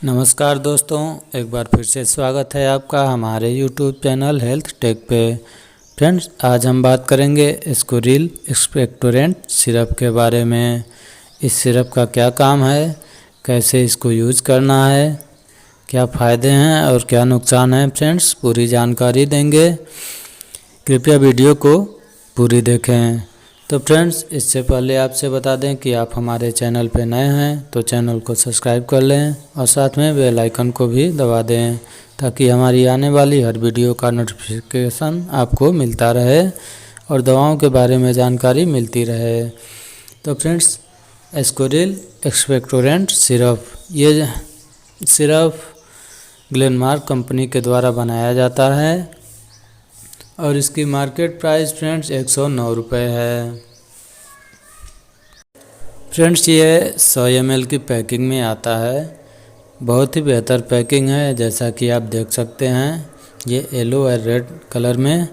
नमस्कार दोस्तों, एक बार फिर से स्वागत है आपका हमारे YouTube चैनल हेल्थ टेक पे। फ्रेंड्स, आज हम बात करेंगे एस्कोरिल एक्सपेक्टोरेंट सिरप के बारे में। इस सिरप का क्या काम है, कैसे इसको यूज करना है, क्या फ़ायदे हैं और क्या नुकसान हैं, फ्रेंड्स पूरी जानकारी देंगे। कृपया वीडियो को पूरी देखें। तो फ्रेंड्स, इससे पहले आपसे बता दें कि आप हमारे चैनल पर नए हैं तो चैनल को सब्सक्राइब कर लें और साथ में बेल आइकन को भी दबा दें ताकि हमारी आने वाली हर वीडियो का नोटिफिकेशन आपको मिलता रहे और दवाओं के बारे में जानकारी मिलती रहे। तो फ्रेंड्स, एस्कोरिल एक्सपेक्टोरेंट सिरप, ये सिरप ग्लेनमार्क कंपनी के द्वारा बनाया जाता है और इसकी मार्केट प्राइस फ्रेंड्स 109 रुपये है। फ्रेंड्स, ये 100 ml की पैकिंग में आता है। बहुत ही बेहतर पैकिंग है, जैसा कि आप देख सकते हैं। ये येलो और रेड कलर में,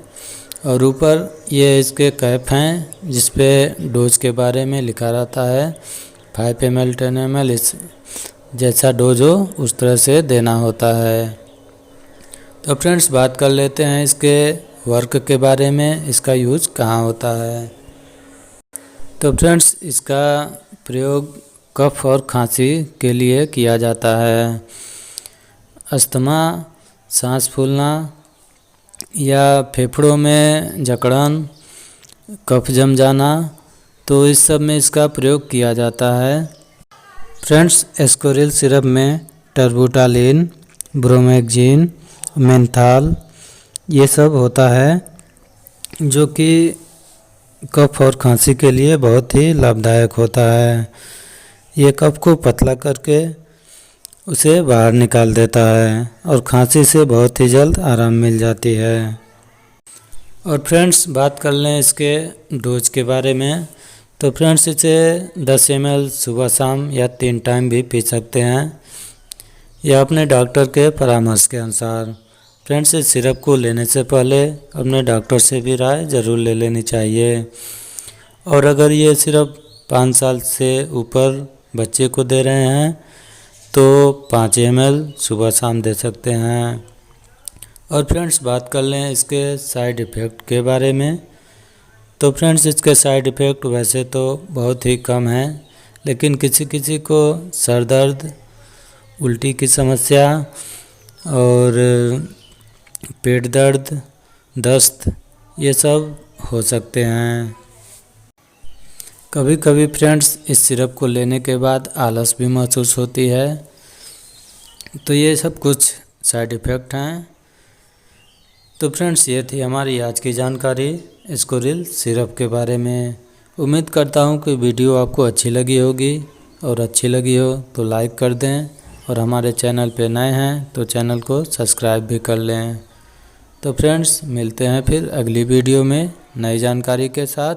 और ऊपर ये इसके कैप हैं जिस पे डोज के बारे में लिखा रहता है। 5 ml 10 ml इस जैसा डोज हो उस तरह से देना होता है। तो फ्रेंड्स, बात कर लेते हैं इसके वर्क के बारे में, इसका यूज कहाँ होता है। तो फ्रेंड्स, इसका प्रयोग कफ और खांसी के लिए किया जाता है। अस्थमा, सांस फूलना या फेफड़ों में जकड़न, कफ जम जाना, तो इस सब में इसका प्रयोग किया जाता है। फ्रेंड्स, एस्कोरिल सिरप में टर्बुटालिन, ब्रोमेक्जिन, मेंथाल ये सब होता है जो कि कफ और खांसी के लिए बहुत ही लाभदायक होता है। ये कफ को पतला करके उसे बाहर निकाल देता है और खांसी से बहुत ही जल्द आराम मिल जाती है। और फ्रेंड्स, बात कर लें इसके डोज के बारे में। तो फ्रेंड्स, इसे 10 ml सुबह शाम या 3 टाइम भी पी सकते हैं, या अपने डॉक्टर के परामर्श के अनुसार। फ्रेंड्स, इस सिरप को लेने से पहले अपने डॉक्टर से भी राय ज़रूर ले लेनी चाहिए। और अगर ये सिरप 5 साल से ऊपर बच्चे को दे रहे हैं तो 5 ml सुबह शाम दे सकते हैं। और फ्रेंड्स, बात कर लें इसके साइड इफ़ेक्ट के बारे में। तो फ्रेंड्स, इसके साइड इफ़ेक्ट वैसे तो बहुत ही कम है, लेकिन किसी किसी को सर दर्द, उल्टी की समस्या और पेट दर्द, दस्त ये सब हो सकते हैं। कभी कभी फ्रेंड्स, इस सिरप को लेने के बाद आलस भी महसूस होती है। तो ये सब कुछ साइड इफ़ेक्ट हैं। तो फ्रेंड्स, ये थी हमारी आज की जानकारी एस्कोरिल सिरप के बारे में। उम्मीद करता हूँ कि वीडियो आपको अच्छी लगी होगी, और अच्छी लगी हो तो लाइक कर दें, और हमारे चैनल पे नए हैं तो चैनल को सब्सक्राइब भी कर लें। तो फ्रेंड्स, मिलते हैं फिर अगली वीडियो में नई जानकारी के साथ।